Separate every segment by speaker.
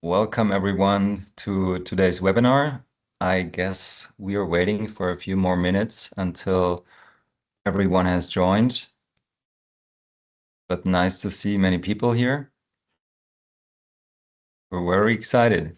Speaker 1: Welcome everyone to today's webinar. I guess we are waiting for a few more minutes until everyone has joined, but nice to see many people here. We're very excited.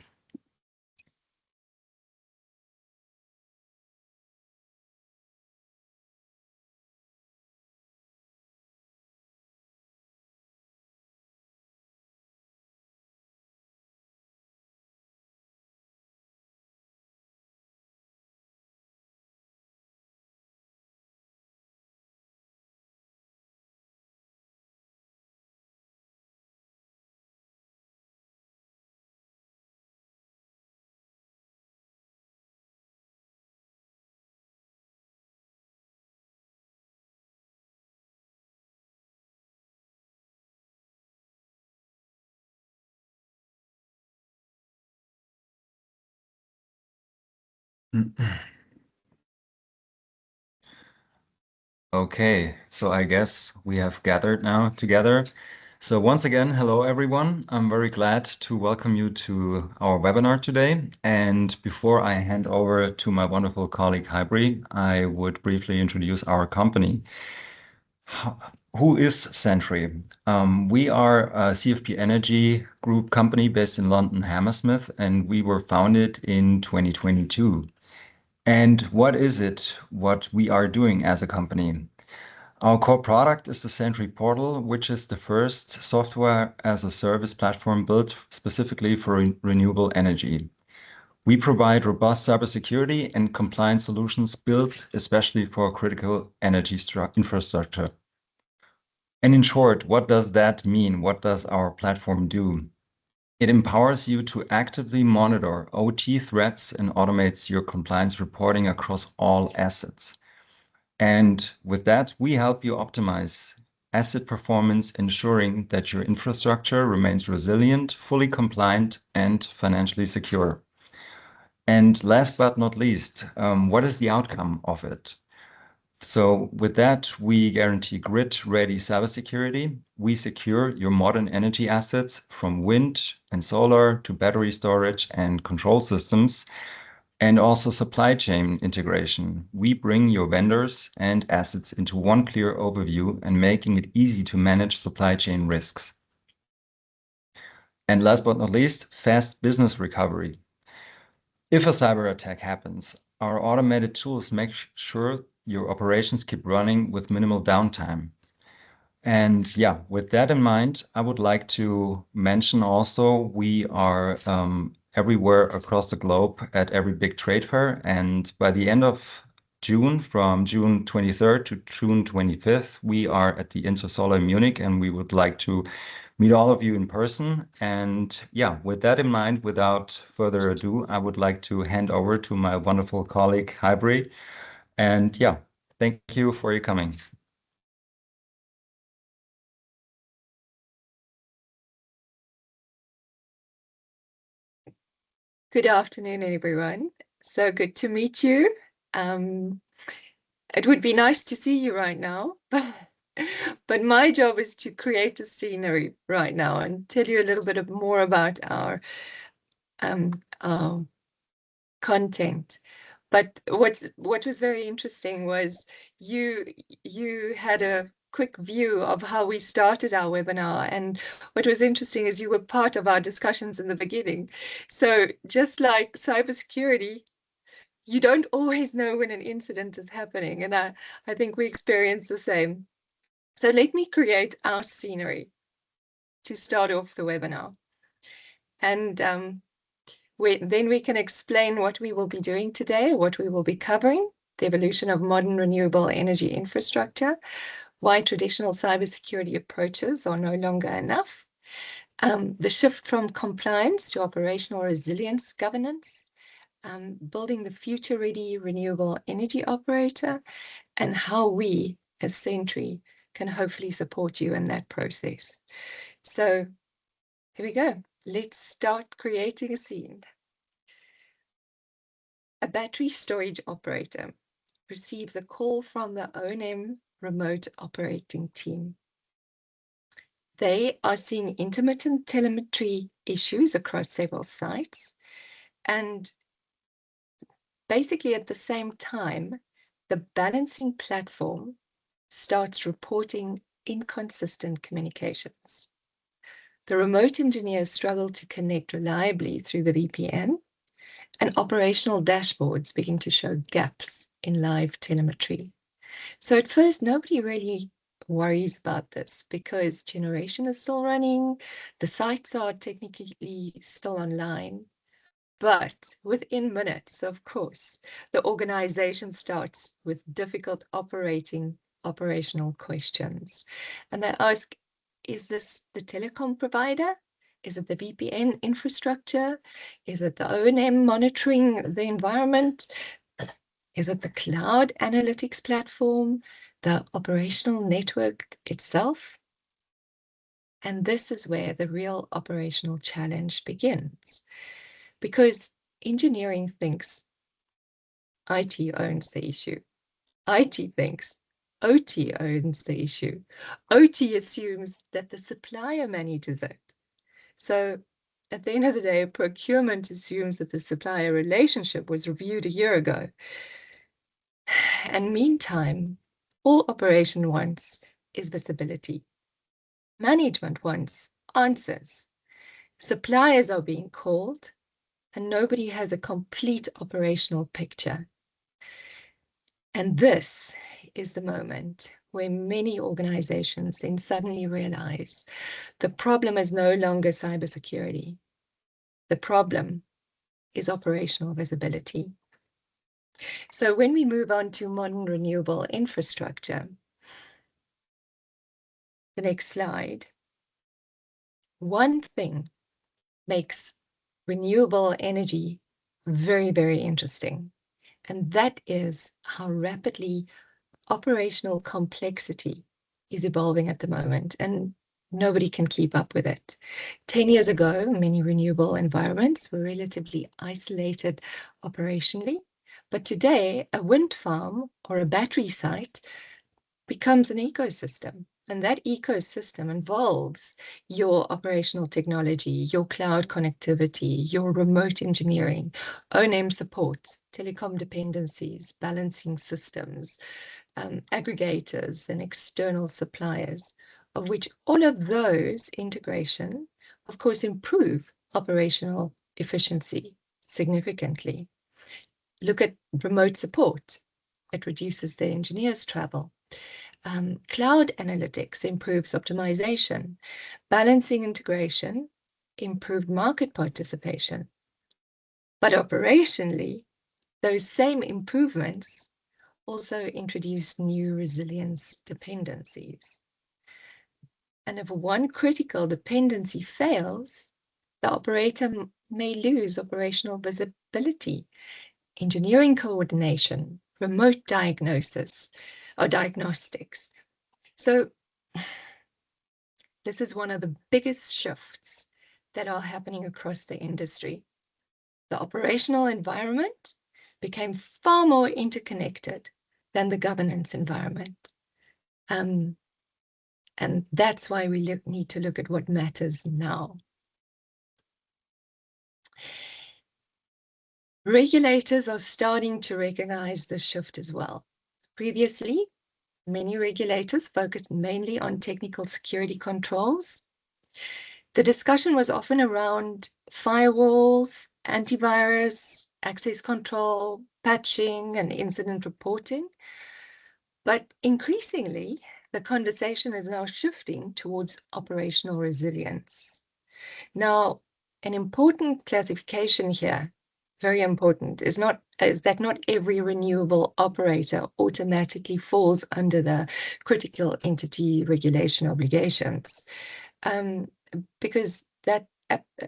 Speaker 1: Okay, so I guess we have gathered now together. So once again, hello everyone. I'm very glad to welcome you to our webinar today. And before I hand over to my wonderful colleague Hybrie, I would briefly introduce our company. Who is Centrii? We are a CFP Energy Group company based in London, Hammersmith, and we were founded in 2022. And what is it, what we are doing as a company? Our core product is the Centrii portal, which is the first software as a service platform built specifically for renewable energy. We provide robust cybersecurity and compliance solutions built especially for critical energy infrastructure. And in short, what does that mean? What does our platform do? It empowers you to actively monitor OT threats and automates your compliance reporting across all assets. And with that, we help you optimize asset performance, ensuring that your infrastructure remains resilient, fully compliant, and financially secure. And last but not least, what is the outcome of it? So with that, we guarantee grid-ready cybersecurity. We secure your modern energy assets from wind and solar to battery storage and control systems, and also supply chain integration. We bring your vendors and assets into one clear overview and making it easy to manage supply chain risks. And last but not least, fast business recovery. If a cyber attack happens, our automated tools make sure your operations keep running with minimal downtime. And yeah, with that in mind, I would like to mention also we are everywhere across the globe at every big trade fair. And by the end of June, from June 23rd to June 25th, we are at the Intersolar in Munich, and we would like to meet all of you in person. And yeah, with that in mind, without further ado, I would like to hand over to my wonderful colleague, Hybrie. And yeah, thank you for your coming.
Speaker 2: Good afternoon, everyone. So good to meet you. It would be nice to see you right now, but my job is to create a scenery right now and tell you a little bit more about our content. But what was very interesting was you had a quick view of how we started our webinar, and what was interesting is you were part of our discussions in the beginning. So just like cybersecurity, you don't always know when an incident is happening, and I think we experience the same. So let me create our scenery to start off the webinar, and then we can explain what we will be doing today, what we will be covering, the evolution of modern renewable energy infrastructure, why traditional cybersecurity approaches are no longer enough, the shift from compliance to operational resilience governance, building the future-ready renewable energy operator, and how we, as Centrii, can hopefully support you in that process. So here we go. Let's start creating a scene. A battery storage operator receives a call from the O&M remote operating team. They are seeing intermittent telemetry issues across several sites. And basically at the same time, the balancing platform starts reporting inconsistent communications. The remote engineers struggle to connect reliably through the VPN, and operational dashboards begin to show gaps in live telemetry. So at first, nobody really worries about this because generation is still running, the sites are technically still online, but within minutes, of course, the organization starts with difficult operational questions. And they ask, is this the telecom provider? Is it the VPN infrastructure? Is it the O&M monitoring the environment? Is it the cloud analytics platform, the operational network itself? And this is where the real operational challenge begins, because engineering thinks IT owns the issue. IT thinks OT owns the issue. OT assumes that the supplier manages it. So at the end of the day, procurement assumes that the supplier relationship was reviewed a year ago. And meantime, all operation wants is visibility. Management wants answers. Suppliers are being called, and nobody has a complete operational picture. And this is the moment where many organizations then suddenly realize the problem is no longer cybersecurity. The problem is operational visibility. So when we move on to modern renewable infrastructure, the next slide, one thing makes renewable energy very, very interesting. And that is how rapidly operational complexity is evolving at the moment, and nobody can keep up with it. 10 years ago, many renewable environments were relatively isolated operationally, but today a wind farm or a battery site becomes an ecosystem. And that ecosystem involves your operational technology, your cloud connectivity, your remote engineering, O&M support, telecom dependencies, balancing systems, aggregators and external suppliers, of which all of those integration, of course, improve operational efficiency significantly. Look at remote support. It reduces the engineer's travel. Cloud analytics improves optimization. Balancing integration improved market participation. But operationally, those same improvements also introduce new resilience dependencies. And if one critical dependency fails, the operator may lose operational visibility, engineering coordination, remote diagnosis, or diagnostics. So this is one of the biggest shifts that are happening across the industry. The operational environment became far more interconnected than the governance environment. And that's why we need to look at what matters now. Regulators are starting to recognize this shift as well. Previously, many regulators focused mainly on technical security controls. The discussion was often around firewalls, antivirus, access control, patching, and incident reporting. But increasingly, the conversation is now shifting towards operational resilience. Now, an important classification here, very important, is that not every renewable operator automatically falls under the critical entity regulation obligations, because that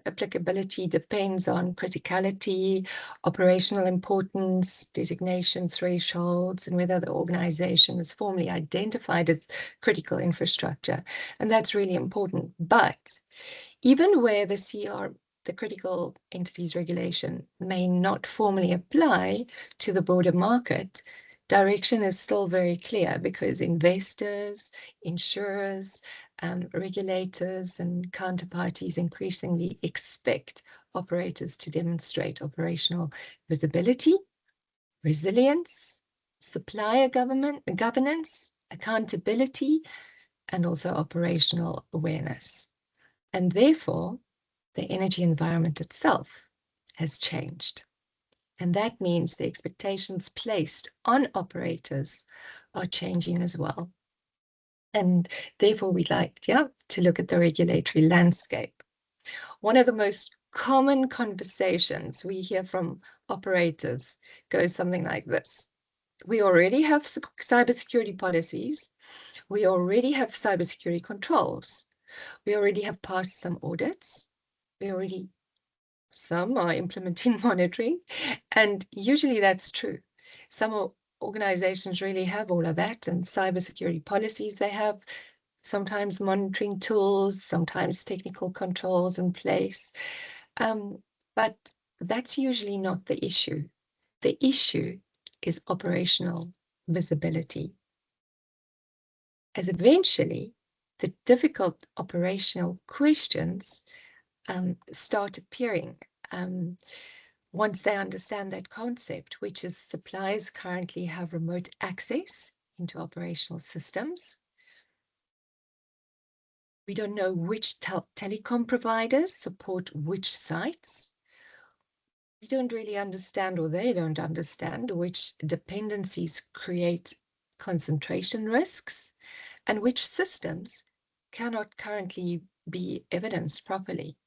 Speaker 2: applicability depends on criticality, operational importance, designation thresholds, and whether the organization is formally identified as critical infrastructure. And that's really important. But even where the critical entities regulation may not formally apply to the broader market, Direction is still very clear because investors, insurers, regulators, and counterparties increasingly expect operators to demonstrate operational visibility, resilience, supplier governance, accountability, and also operational awareness. And therefore, the energy environment itself has changed. And that means the expectations placed on operators are changing as well. And therefore, we'd like to look at the regulatory landscape. One of the most common conversations we hear from operators goes something like this. We already have cybersecurity policies. We already have cybersecurity controls. We already have passed some audits. Some are implementing monitoring, and usually that's true. Some organizations really have all of that, and cybersecurity policies they have, sometimes monitoring tools, sometimes technical controls in place. But that's usually not the issue. The issue is operational visibility. As eventually, the difficult operational questions start appearing once they understand that concept, which is suppliers currently have remote access into operational systems. We don't know which telecom providers support which sites. We don't really understand, or they don't understand, which dependencies create concentration risks and which systems cannot currently be evidenced properly.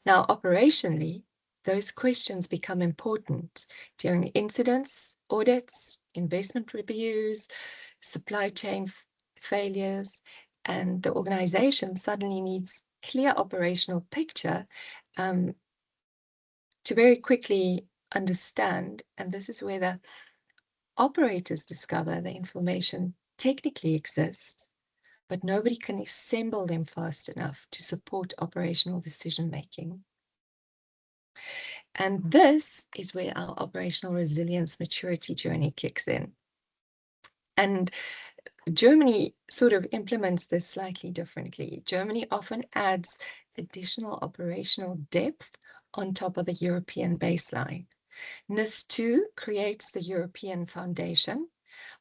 Speaker 2: Now, operationally, those questions become important during incidents, audits, investment reviews, supply chain failures, and the organization suddenly needs a clear operational picture to very quickly understand. And this is where the operators discover the information technically exists, but nobody can assemble them fast enough to support operational decision-making. And this is where our operational resilience maturity journey kicks in. And Germany sort of implements this slightly differently. Germany often adds additional operational depth on top of the European baseline. NIS2 creates the European foundation,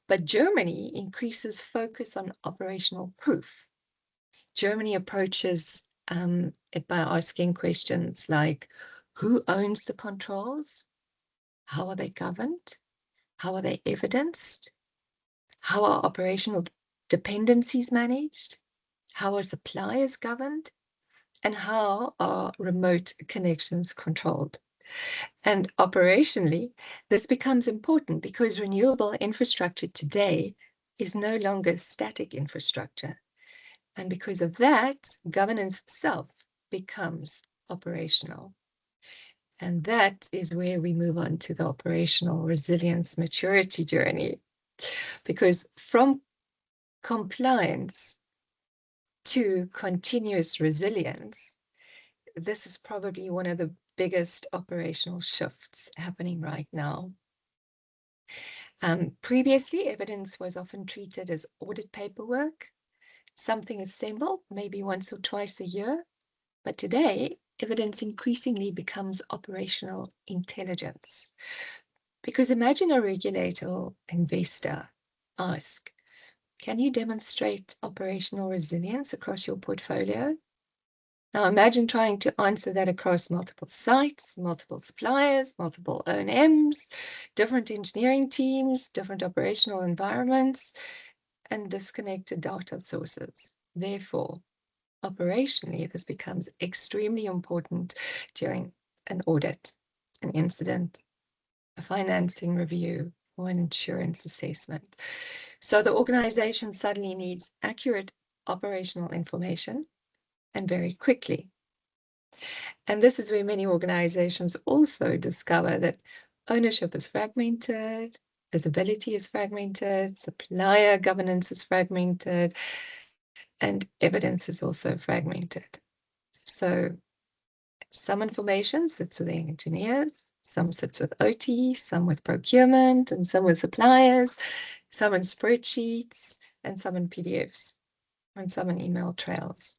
Speaker 2: but Germany increases focus on operational proof. Germany approaches it by asking questions like, who owns the controls? How are they governed? How are they evidenced? How are operational dependencies managed? How are suppliers governed? And how are remote connections controlled? And operationally, this becomes important because renewable infrastructure today is no longer static infrastructure. And because of that, governance itself becomes operational. And that is where we move on to the operational resilience maturity journey. Because from compliance to continuous resilience, this is probably one of the biggest operational shifts happening right now. Previously, evidence was often treated as audit paperwork, something assembled maybe once or twice a year. But today, evidence increasingly becomes operational intelligence. Because imagine a regulator or investor ask, can you demonstrate operational resilience across your portfolio? Now imagine trying to answer that across multiple sites, multiple suppliers, multiple O&Ms, different engineering teams, different operational environments, and disconnected data sources. Therefore, operationally, this becomes extremely important during an audit, an incident, a financing review, or an insurance assessment. So the organization suddenly needs accurate operational information and very quickly. And this is where many organizations also discover that ownership is fragmented, visibility is fragmented, supplier governance is fragmented, and evidence is also fragmented. So some information sits with the engineers, Some sits with OT, some with procurement, and some with suppliers, some in spreadsheets, and some in PDFs, and some in email trails.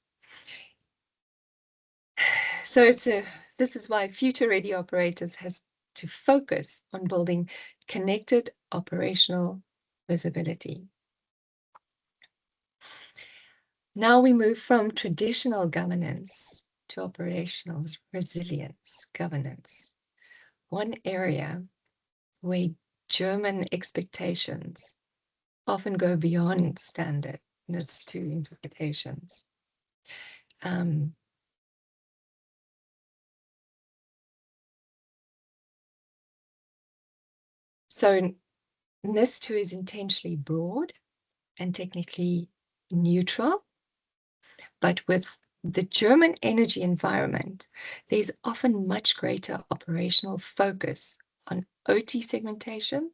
Speaker 2: So this is why future-ready operators has to focus on building connected operational visibility. Now we move from traditional governance to operational resilience governance. One area where German expectations often go beyond standard NIS2 interpretations. So NIS2 is intentionally broad and technically neutral, but with the German energy environment, there's often much greater operational focus on OT segmentation,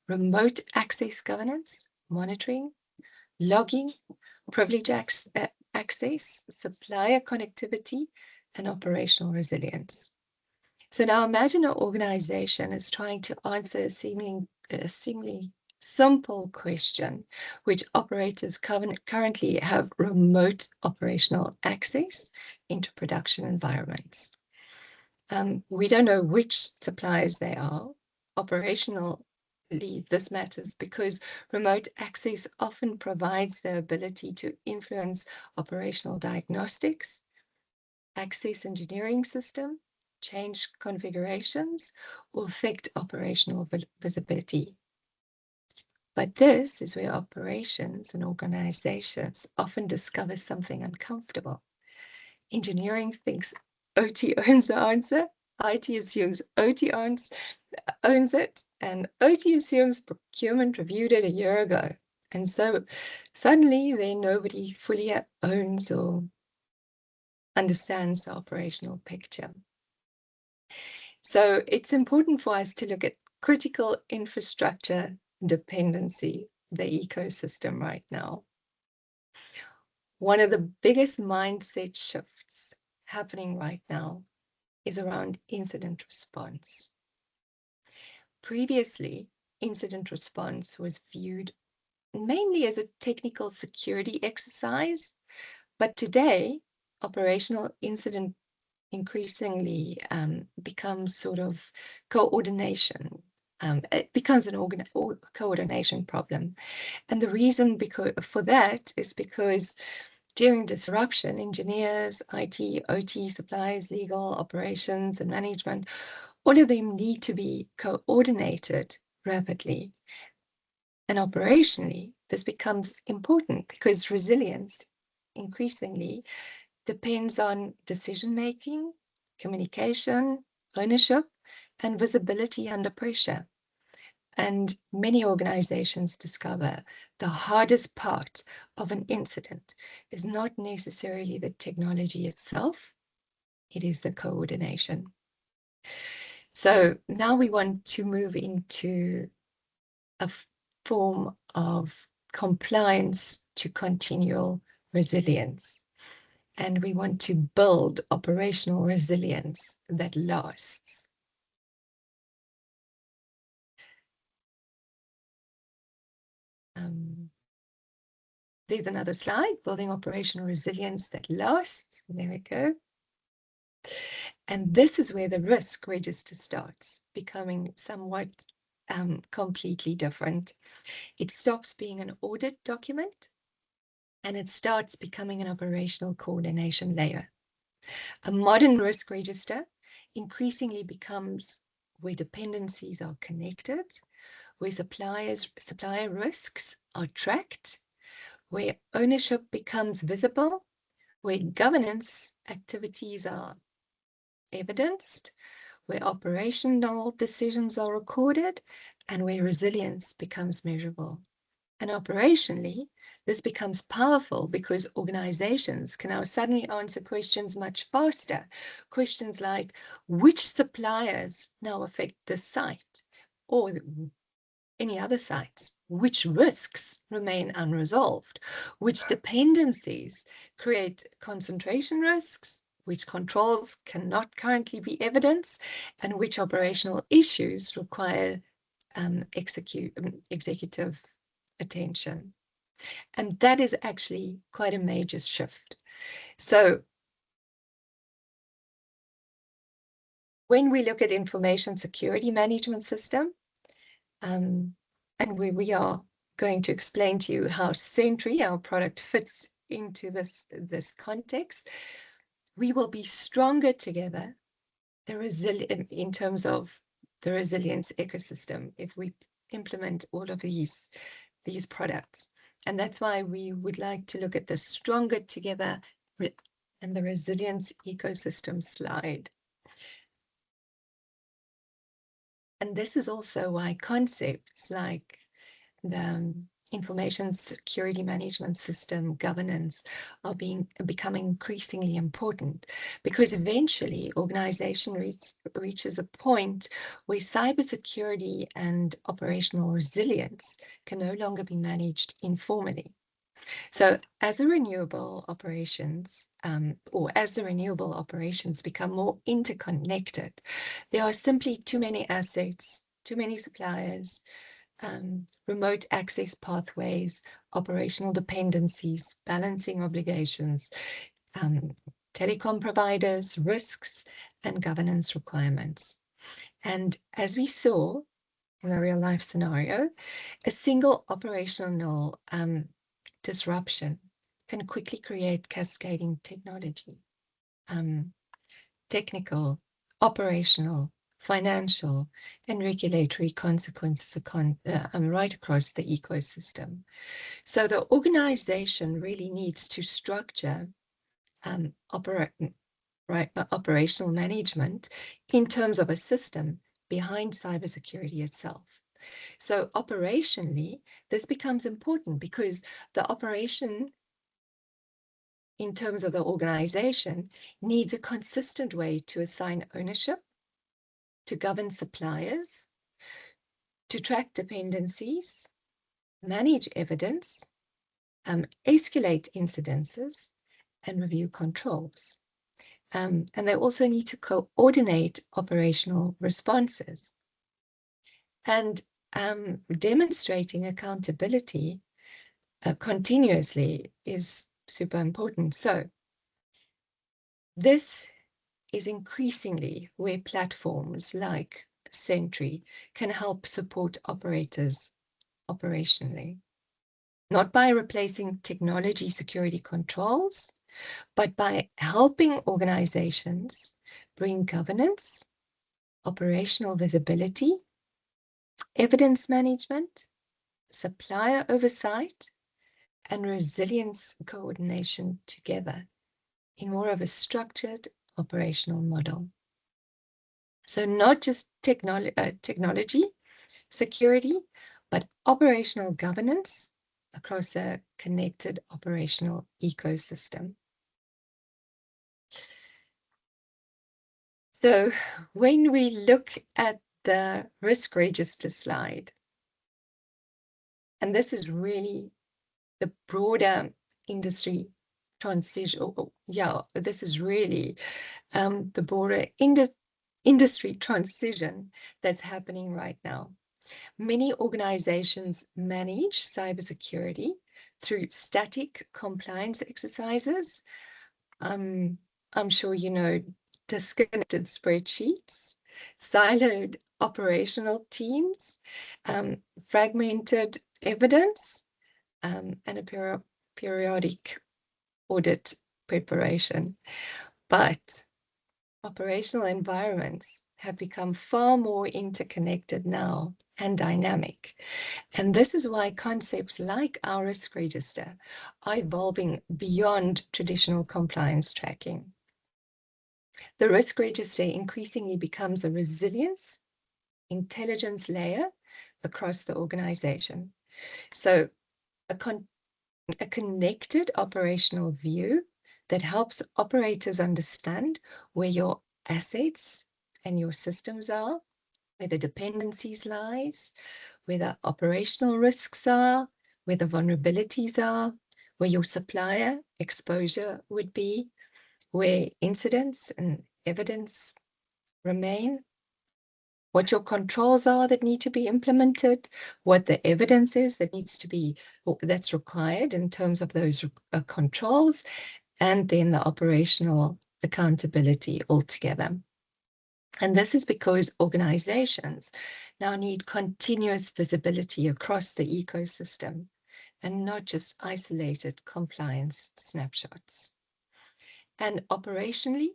Speaker 2: remote access governance, monitoring, logging, privilege access, supplier connectivity, and operational resilience. So now imagine an organization is trying to answer a seemingly simple question, which operators currently have remote operational access into production environments. We don't know which suppliers they are. Operationally, this matters because remote access often provides the ability to influence operational diagnostics, access engineering system, change configurations, or affect operational visibility. But this is where operations and organizations often discover something uncomfortable. Engineering thinks OT owns the answer, IT assumes OT owns it, and OT assumes procurement reviewed it a year ago. And so suddenly then nobody fully owns or understands the operational picture. So it's important for us to look at critical infrastructure dependency, the ecosystem right now. One of the biggest mindset shifts happening right now is around incident response. Previously, incident response was viewed mainly as a technical security exercise, but today, operational incident increasingly becomes sort of coordination. It becomes an coordination problem. And the reason for that is because during disruption, engineers, IT, OT, suppliers, legal, operations, and management, all of them need to be coordinated rapidly. And operationally, this becomes important because resilience increasingly depends on decision-making, communication, ownership, and visibility under pressure. And many organizations discover the hardest part of an incident is not necessarily the technology itself, it is the coordination. So now we want to move into a form of compliance to continual resilience. And we want to build operational resilience that lasts. There's another slide, building operational resilience that lasts. There we go. And this is where the risk register starts becoming somewhat completely different. It stops being an audit document and it starts becoming an operational coordination layer. A modern risk register increasingly becomes where dependencies are connected, where supplier risks are tracked, where ownership becomes visible, where governance activities are evidenced, where operational decisions are recorded, and where resilience becomes measurable. And operationally, this becomes powerful because organizations can now suddenly answer questions much faster. Questions like, which suppliers now affect this site or any other sites? Which risks remain unresolved? Which dependencies create concentration risks which controls cannot currently be evidenced, and which operational issues require executive attention. And that is actually quite a major shift. So when we look at information security management system, and we are going to explain to you how Centrii, our product, fits into this context, we will be stronger together, in terms of the resilience ecosystem, if we implement all of these products. And that's why we would like to look at the stronger together and the resilience ecosystem slide. And this is also why concepts like the information security management system governance are becoming increasingly important, because eventually organization reaches a point where cybersecurity and operational resilience can no longer be managed informally. So as the renewable operations become more interconnected, there are simply too many assets, too many suppliers, remote access pathways, operational dependencies, balancing obligations, telecom providers, risks, and governance requirements. And as we saw in a real life scenario, a single operational disruption can quickly create cascading technical, operational, financial, and regulatory consequences right across the ecosystem. So the organization really needs to structure operational management in terms of a system behind cybersecurity itself. So operationally, this becomes important because the operation in terms of the organization needs a consistent way to assign ownership, to govern suppliers, to track dependencies, manage evidence, escalate incidences, and review controls. And they also need to coordinate operational responses. And demonstrating accountability continuously is super important. So this is increasingly where platforms like Centrii can help support operators operationally, not by replacing technology security controls, but by helping organizations bring governance, operational visibility, evidence management, supplier oversight, and resilience coordination together in more of a structured operational model. So not just technology security, but operational governance across a connected operational ecosystem. So when we look at the risk register slide, and this is really the broader industry transition. This is really the broader industry transition that's happening right now. Many organizations manage cybersecurity through static compliance exercises. I'm sure you know, disconnected spreadsheets, siloed operational teams, fragmented evidence, and a periodic audit preparation. But operational environments have become far more interconnected now and dynamic. And this is why concepts like our risk register are evolving beyond traditional compliance tracking. The risk register increasingly becomes a resilience, intelligence layer across the organization. So a connected operational view that helps operators understand where your assets and your systems are, where the dependencies lies, where the operational risks are, where the vulnerabilities are, where your supplier exposure would be, where incidents and evidence remain, what your controls are that need to be implemented, what the evidence is that needs to be, that's required in terms of those controls, and then the operational accountability altogether. And this is because organizations now need continuous visibility across the ecosystem and not just isolated compliance snapshots. And operationally,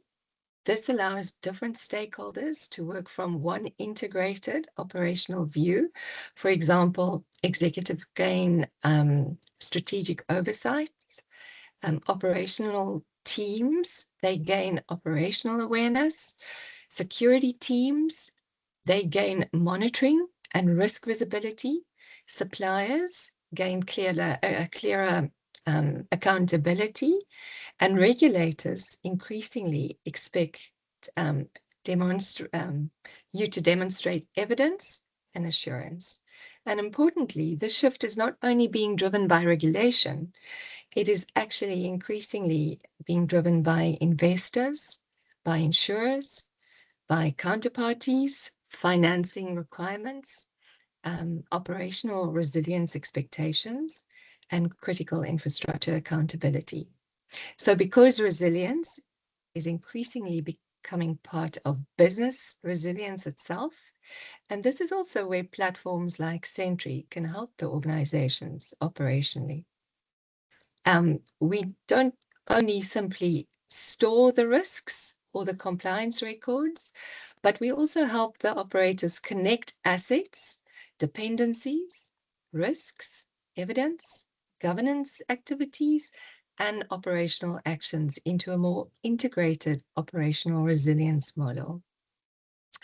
Speaker 2: this allows different stakeholders to work from one integrated operational view. For example, executive gain strategic oversights, operational teams, they gain operational awareness, security teams, they gain monitoring and risk visibility, suppliers gain clearer accountability, and regulators increasingly expect you to demonstrate evidence and assurance. And importantly, this shift is not only being driven by regulation, it is actually increasingly being driven by investors, by insurers, by counterparties, financing requirements, operational resilience expectations, and critical infrastructure accountability. So because resilience is increasingly becoming part of business resilience itself, and this is also where platforms like Centrii can help the organizations operationally. We don't only simply store the risks or the compliance records, but we also help the operators connect assets, dependencies, risks, evidence, governance activities, and operational actions into a more integrated operational resilience model.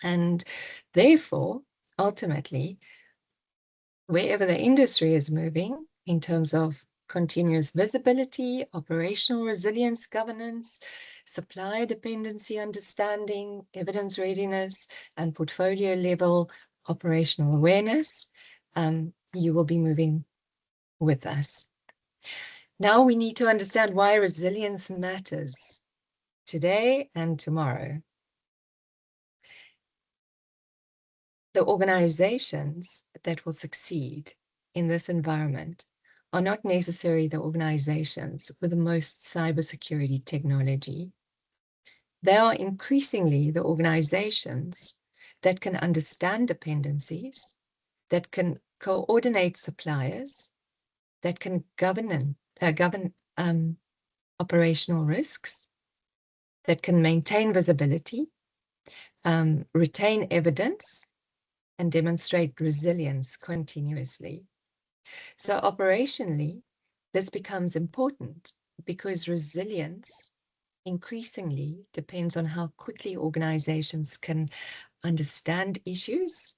Speaker 2: And therefore, ultimately, wherever the industry is moving in terms of continuous visibility, operational resilience governance, supplier dependency understanding, evidence readiness, and portfolio level operational awareness, you will be moving with us. Now we need to understand why resilience matters today and tomorrow. The organizations that will succeed in this environment are not necessarily the organizations with the most cybersecurity technology. They are increasingly the organizations that can understand dependencies, that can coordinate suppliers, that can govern operational risks, that can maintain visibility, retain evidence, and demonstrate resilience continuously. So operationally, this becomes important because resilience increasingly depends on how quickly organizations can understand issues,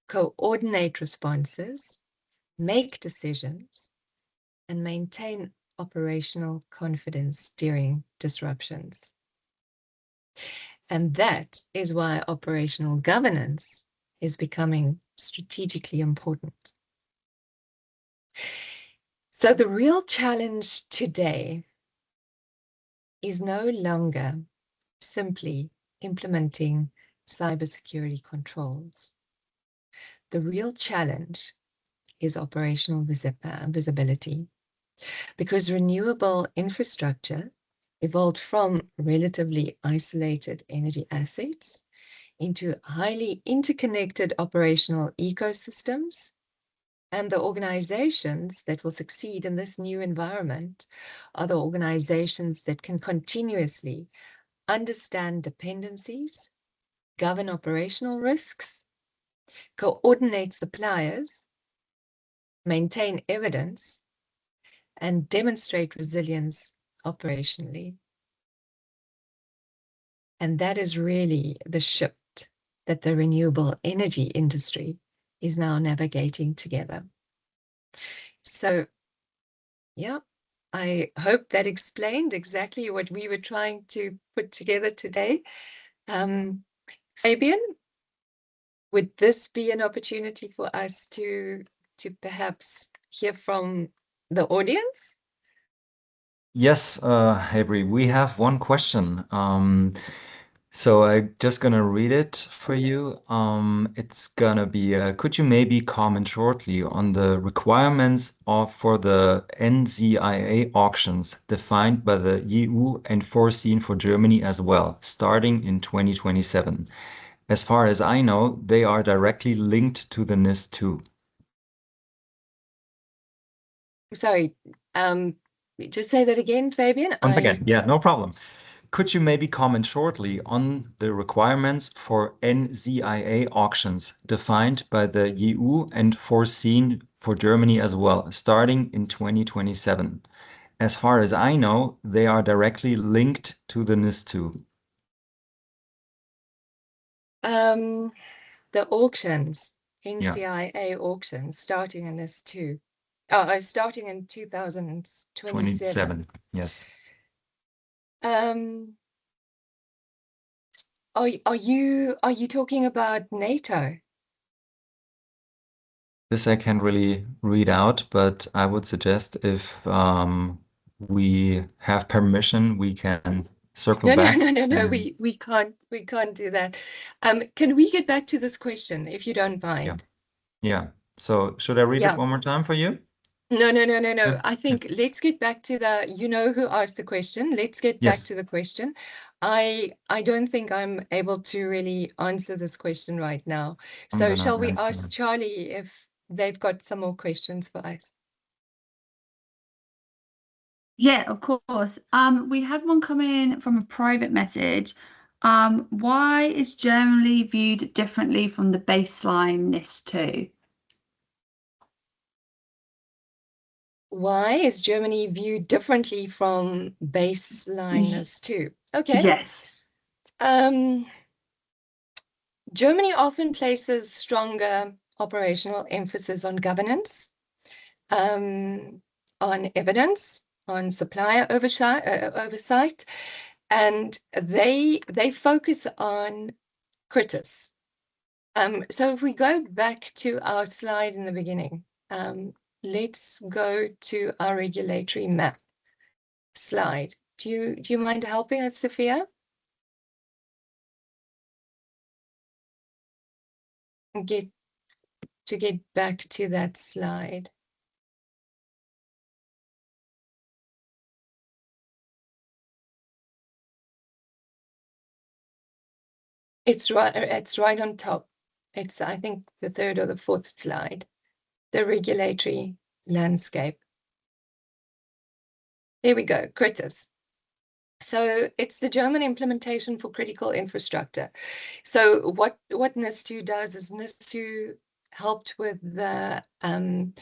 Speaker 2: coordinate responses, make decisions, and maintain operational confidence during disruptions. And that is why operational governance is becoming strategically important. So the real challenge today is no longer simply implementing cybersecurity controls. The real challenge is operational visibility, because renewable infrastructure evolved from relatively isolated energy assets into highly interconnected operational ecosystems. And the organizations that will succeed in this new environment are the organizations that can continuously understand dependencies, govern operational risks, coordinate suppliers, maintain evidence, and demonstrate resilience operationally. And that is really the shift that the renewable energy industry is now navigating together. So, yeah, I hope that explained exactly what we were trying to put together today. Fabian, would this be an opportunity for us to perhaps hear from the audience?
Speaker 1: Yes, Hybrie, we have one question. So I'm just gonna read it for you. It's gonna be, could you maybe comment shortly on the requirements for the NZIA auctions defined by the EU and foreseen for Germany as well, starting in 2027? As far as I know, they are directly linked to the NIS2.
Speaker 2: Sorry, just say that again, Fabian.
Speaker 1: Once again, yeah, no problem. Could you maybe comment shortly on the requirements for NZIA auctions defined by the EU and foreseen for Germany as well, starting in 2027? As far as I know, they are directly linked to the NIS2.
Speaker 2: The auctions,
Speaker 1: Yeah,
Speaker 2: NCIA auctions, starting in NIS2. Starting in 2027.
Speaker 1: 27. Yes.
Speaker 2: Um, are you talking about NATO?
Speaker 1: This I can't really read out, but I would suggest if we have permission, we can circle
Speaker 2: No, no,
Speaker 1: back
Speaker 2: no, no, no.
Speaker 1: and
Speaker 2: We can't do that. Can we get back to this question, if you don't
Speaker 1: yeah.
Speaker 2: mind?
Speaker 1: Yeah. So should I read it
Speaker 2: Yeah.
Speaker 1: one more time for you?
Speaker 2: No, no, no, no, no.
Speaker 1: Yeah.
Speaker 2: I
Speaker 1: Yeah.
Speaker 2: think let's get back to who asked the question. Let's get back
Speaker 1: Yes.
Speaker 2: to the question. I don't think I'm able to really answer this question right now.
Speaker 1: I'm
Speaker 2: So
Speaker 1: gonna
Speaker 2: shall we
Speaker 1: answer
Speaker 2: ask
Speaker 1: it.
Speaker 2: Charlie if they've got some more questions for us?
Speaker 3: Yeah, of course. We had one come in from a private message. Why is Germany viewed differently from the baseline NIS2?
Speaker 2: Why is Germany viewed differently from baseline NIS2? Okay.
Speaker 3: Yes.
Speaker 2: Germany often places stronger operational emphasis on governance, on evidence, on supplier oversight, and they focus on critis. So if we go back to our slide in the beginning, let's go to our regulatory map slide. Do you mind helping us, Sophia? Get back to that slide. It's right on top. It's, I think, the third or the fourth slide, the regulatory landscape. There we go, critis. So it's the German implementation for critical infrastructure. So what NIS2 does is NIS2 helped with the NIS2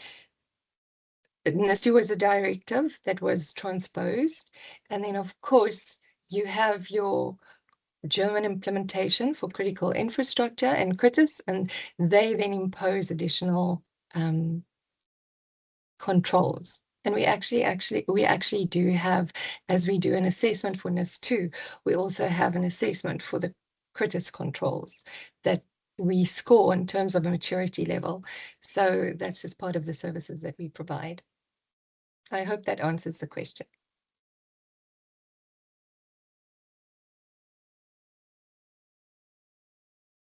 Speaker 2: was a directive that was transposed, and then of course you have your German implementation for critical infrastructure and critis, and they then impose additional controls. And we actually do have, as we do an assessment for NIS2, we also have an assessment for the critis controls that we score in terms of a maturity level. So that's just part of the services that we provide. I hope that answers the question.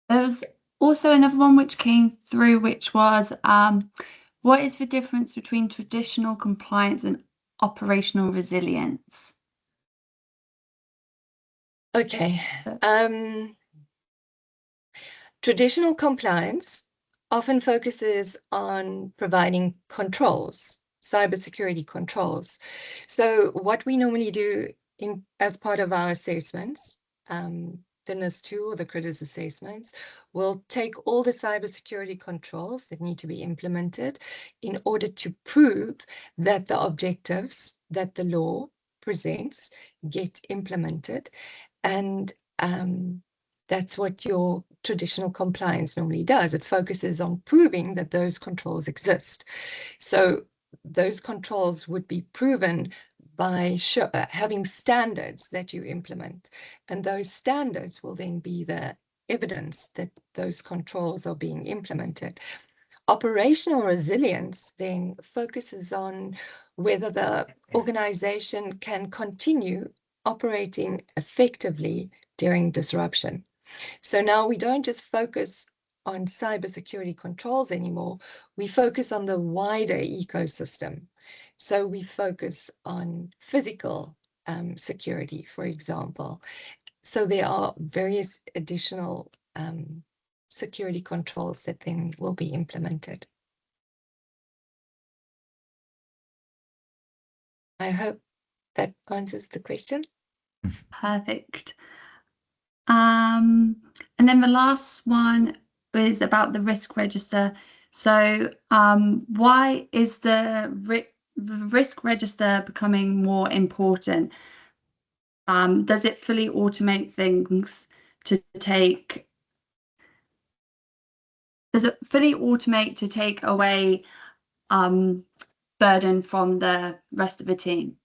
Speaker 3: There was also another one which came through, which was what is the difference between traditional compliance and operational resilience?
Speaker 2: Okay. Traditional compliance often focuses on providing controls, cybersecurity controls. So what we normally do as part of our assessments, the NIS2 or the critis assessments, will take all the cybersecurity controls that need to be implemented in order to prove that the objectives that the law presents get implemented. And that's what your traditional compliance normally does. It focuses on proving that those controls exist. So those controls would be proven by having standards that you implement. And those standards will then be the evidence that those controls are being implemented. operational resilience then focuses on whether the organization can continue operating effectively during disruption. So now we don't just focus on cybersecurity controls anymore, we focus on the wider ecosystem. So we focus on physical security, for example. So there are various additional security controls that then will be implemented. I hope that answers the question.
Speaker 3: Perfect. And then the last one is about the risk register. So why is the risk register becoming more important? Does it fully automate things to take? Does it fully automate to take away burden from the rest of the team?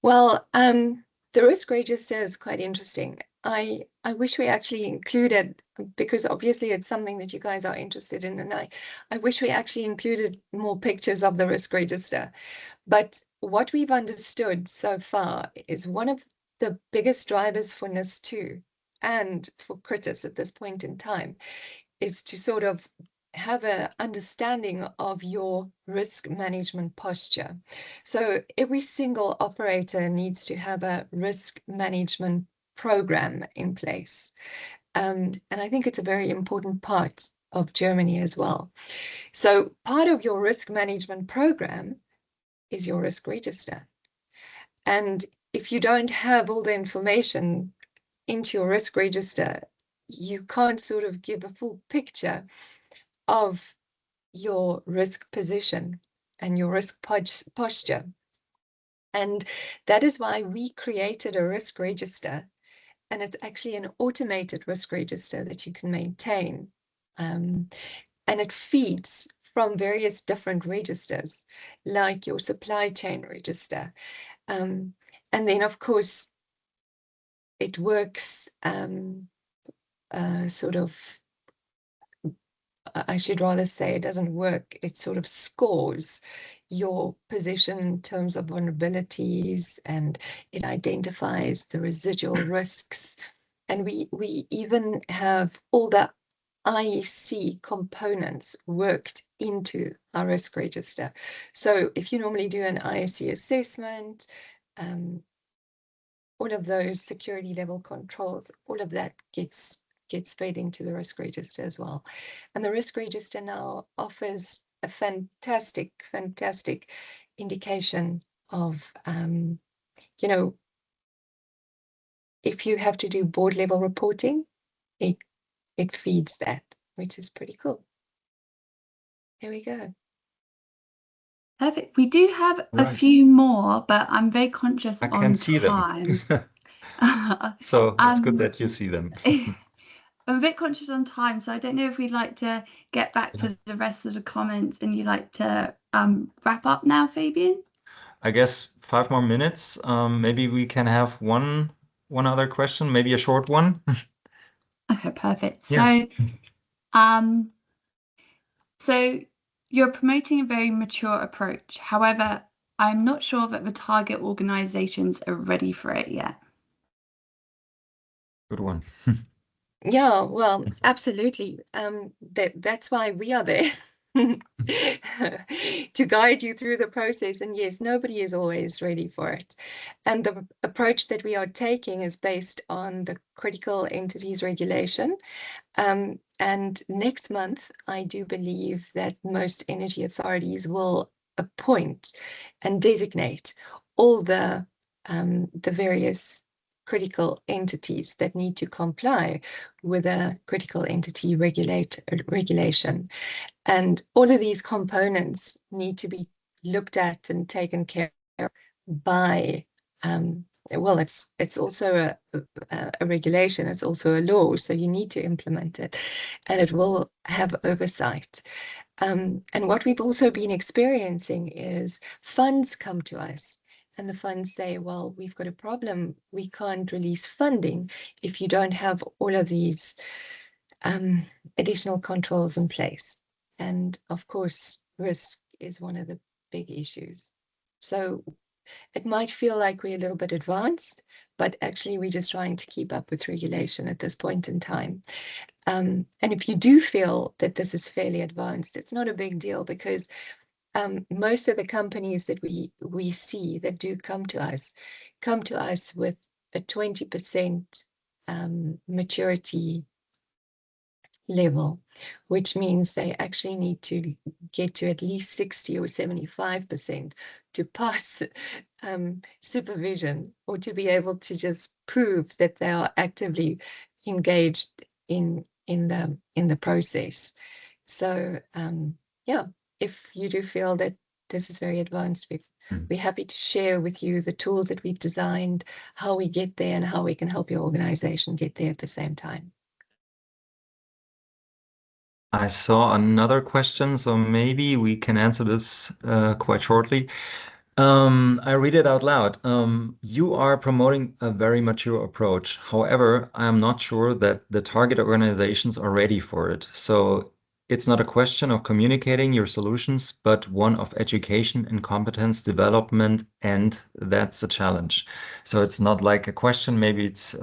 Speaker 2: Well, the risk register is quite interesting. I wish we actually included, because obviously it's something that you guys are interested in, and I wish we actually included more pictures of the risk register. But what we've understood so far is one of the biggest drivers for NIS2 and for CRITIS at this point in time is to sort of have an understanding of your risk management posture. So every single operator needs to have a risk management program in place. And I think it's a very important part of Germany as well. So part of your risk management program is your risk register. And if you don't have all the information into your risk register, you can't sort of give a full picture of your risk position and your risk posture. And that is why we created a risk register. And it's actually an automated risk register that you can maintain. And it feeds from various different registers, like your supply chain register. And then, of course, it works sort of, I should rather say it doesn't work, it sort of scores your position in terms of vulnerabilities, and it identifies the residual risks. And we even have all the IEC components worked into our risk register. So if you normally do an IEC assessment, all of those security level controls, all of that gets fed into the risk register as well. And the risk register now offers a fantastic indication of, you know, if you have to do board level reporting, it feeds that, which is pretty cool. There we go.
Speaker 3: Perfect. We do have a few more, but I'm very conscious
Speaker 1: I
Speaker 3: on
Speaker 1: can see
Speaker 3: time.
Speaker 1: So it's good that you see them.
Speaker 3: I'm a bit conscious on time, so I don't know if we'd like to get back to the rest of the comments, and you'd like to wrap up now, Fabian?
Speaker 1: I guess 5 more minutes. Maybe we can have one other question, maybe a short one.
Speaker 3: Okay, perfect.
Speaker 1: Yeah.
Speaker 3: So you're promoting a very mature approach. However, I'm not sure that the target organizations are ready for it yet.
Speaker 1: Good one.
Speaker 2: Yeah, well, absolutely. That's why we are there to guide you through the process. And yes, nobody is always ready for it. And the approach that we are taking is based on the Critical Entities Regulation. And next month, I do believe that most energy authorities will appoint and designate all the various critical entities that need to comply with a critical entity regulation. And all of these components need to be looked at and taken care of by, well, it's also a regulation, it's also a law, so you need to implement it, and it will have oversight. And what we've also been experiencing is funds come to us, and the funds say, well, we've got a problem. We can't release funding if you don't have all of these additional controls in place. And of course, risk is one of the big issues. So it might feel like we're a little bit advanced, but actually we're just trying to keep up with regulation at this point in time. And if you do feel that this is fairly advanced, it's not a big deal, because most of the companies that we see that do come to us with a 20% maturity level, which means they actually need to get to at least 60 or 75% to pass supervision, or to be able to just prove that they are actively engaged in the process. So yeah, if you do feel that this is very advanced, we're happy to share with you the tools that we've designed, how we get there, and how we can help your organization get there at the same time.
Speaker 1: I saw another question, so maybe we can answer this quite shortly. I read it out loud. You are promoting a very mature approach. However, I am not sure that the target organizations are ready for it. So it's not a question of communicating your solutions, but one of education and competence development, and that's a challenge. So it's not like a question, maybe it's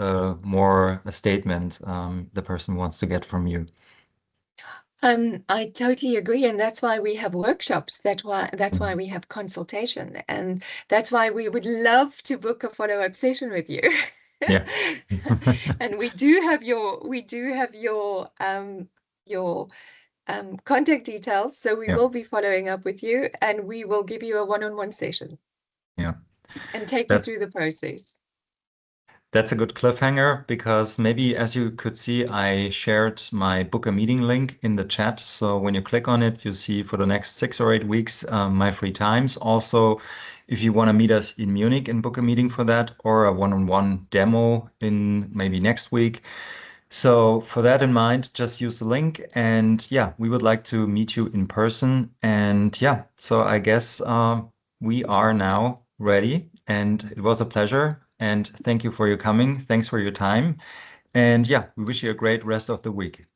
Speaker 1: more a statement the person wants to get from you.
Speaker 2: I totally agree, and that's why we have workshops. That's why we have consultation, and that's why we would love to book a follow-up session with you.
Speaker 1: Yeah.
Speaker 2: And we do have your contact details, so we
Speaker 1: Yeah.
Speaker 2: will be following up with you, and we will give you a one-on-one session.
Speaker 1: Yeah.
Speaker 2: And take you through the process.
Speaker 1: That's a good cliffhanger, because maybe, as you could see, I shared my book a meeting link in the chat. So when you click on it, you see for the next 6 or 8 weeks my free times. Also, if you want to meet us in Munich and book a meeting for that, or a one-on-one demo in maybe next week. So for that in mind, just use the link, and yeah, we would like to meet you in person. And yeah, so I guess we are now ready, and it was a pleasure. And thank you for your coming. Thanks for your time. And yeah, we wish you a great rest of the week.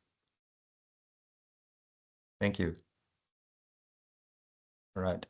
Speaker 1: Thank you. All right.